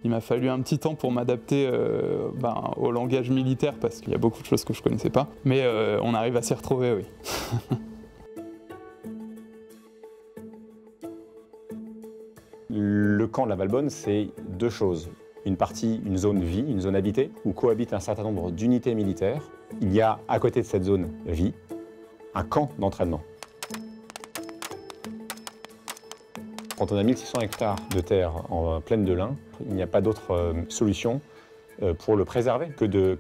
Il m'a fallu un petit temps pour m'adapter au langage militaire parce qu'il y a beaucoup de choses que je ne connaissais pas. Mais on arrive à s'y retrouver, oui. Le camp de la Valbonne, c'est deux choses. Une partie, une zone vie, une zone habitée, où cohabitent un certain nombre d'unités militaires. Il y a, à côté de cette zone vie, un camp d'entraînement. Quand on a 1600 hectares de terre en pleine de lin, il n'y a pas d'autre solution pour le préserver que de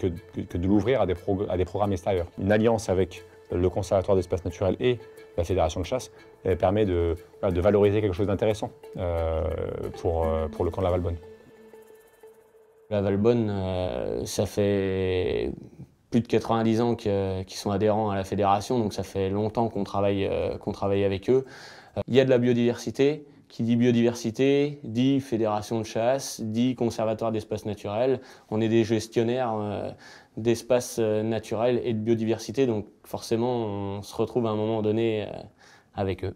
l'ouvrir à des programmes extérieurs. Une alliance avec le Conservatoire d'espaces naturels et la Fédération de chasse permet de valoriser quelque chose d'intéressant pour le camp de la Valbonne. La Valbonne, ça fait plus de 90 ans qu'ils sont adhérents à la fédération, donc ça fait longtemps qu'on travaille avec eux. Il y a de la biodiversité. Qui dit biodiversité, dit fédération de chasse, dit conservatoire d'espaces naturels. On est des gestionnaires d'espaces naturels et de biodiversité, donc forcément on se retrouve à un moment donné avec eux.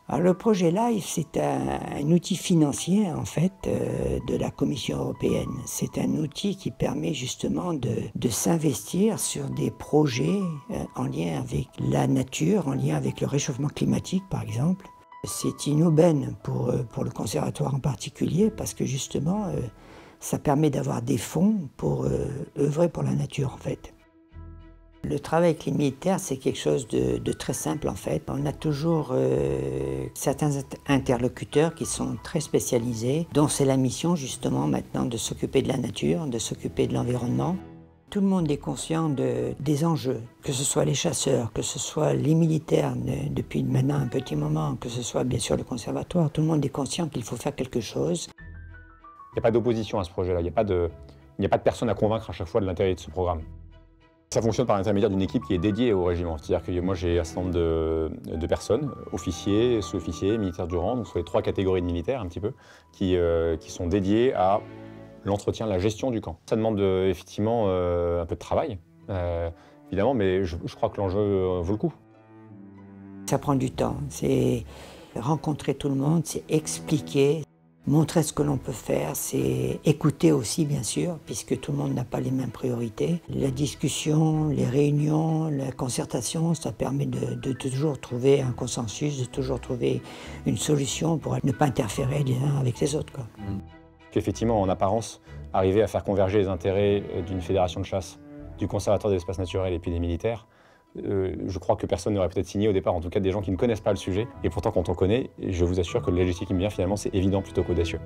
Alors le projet LIFE, c'est un outil financier en fait de la Commission européenne. C'est un outil qui permet justement de s'investir sur des projets en lien avec la nature, en lien avec le réchauffement climatique par exemple. C'est une aubaine pour le conservatoire en particulier parce que justement ça permet d'avoir des fonds pour œuvrer pour la nature en fait. Le travail avec les militaires, c'est quelque chose de très simple en fait. On a toujours certains interlocuteurs qui sont très spécialisés, dont c'est la mission justement maintenant de s'occuper de la nature, de s'occuper de l'environnement. Tout le monde est conscient des enjeux, que ce soit les chasseurs, que ce soit les militaires depuis maintenant un petit moment, que ce soit bien sûr le conservatoire, tout le monde est conscient qu'il faut faire quelque chose. Il n'y a pas d'opposition à ce projet-là, il n'y a pas de personne à convaincre à chaque fois de l'intérêt de ce programme. Ça fonctionne par l'intermédiaire d'une équipe qui est dédiée au régiment. C'est-à-dire que moi j'ai un certain nombre de personnes, officiers, sous-officiers, militaires du rang, donc sur les 3 catégories de militaires un petit peu, qui sont dédiés à l'entretien, la gestion du camp. Ça demande effectivement un peu de travail, évidemment, mais je crois que l'enjeu vaut le coup. Ça prend du temps, c'est rencontrer tout le monde, c'est expliquer, montrer ce que l'on peut faire, c'est écouter aussi bien sûr, puisque tout le monde n'a pas les mêmes priorités. La discussion, les réunions, la concertation, ça permet de toujours trouver un consensus, de toujours trouver une solution pour ne pas interférer les uns avec les autres, quoi. Qu'effectivement, en apparence, arriver à faire converger les intérêts d'une fédération de chasse, du conservatoire des espaces naturels et puis des militaires, je crois que personne n'aurait peut-être signé au départ, en tout cas des gens qui ne connaissent pas le sujet. Et pourtant, quand on connaît, je vous assure que le législation qui me vient finalement, c'est évident plutôt qu'audacieux.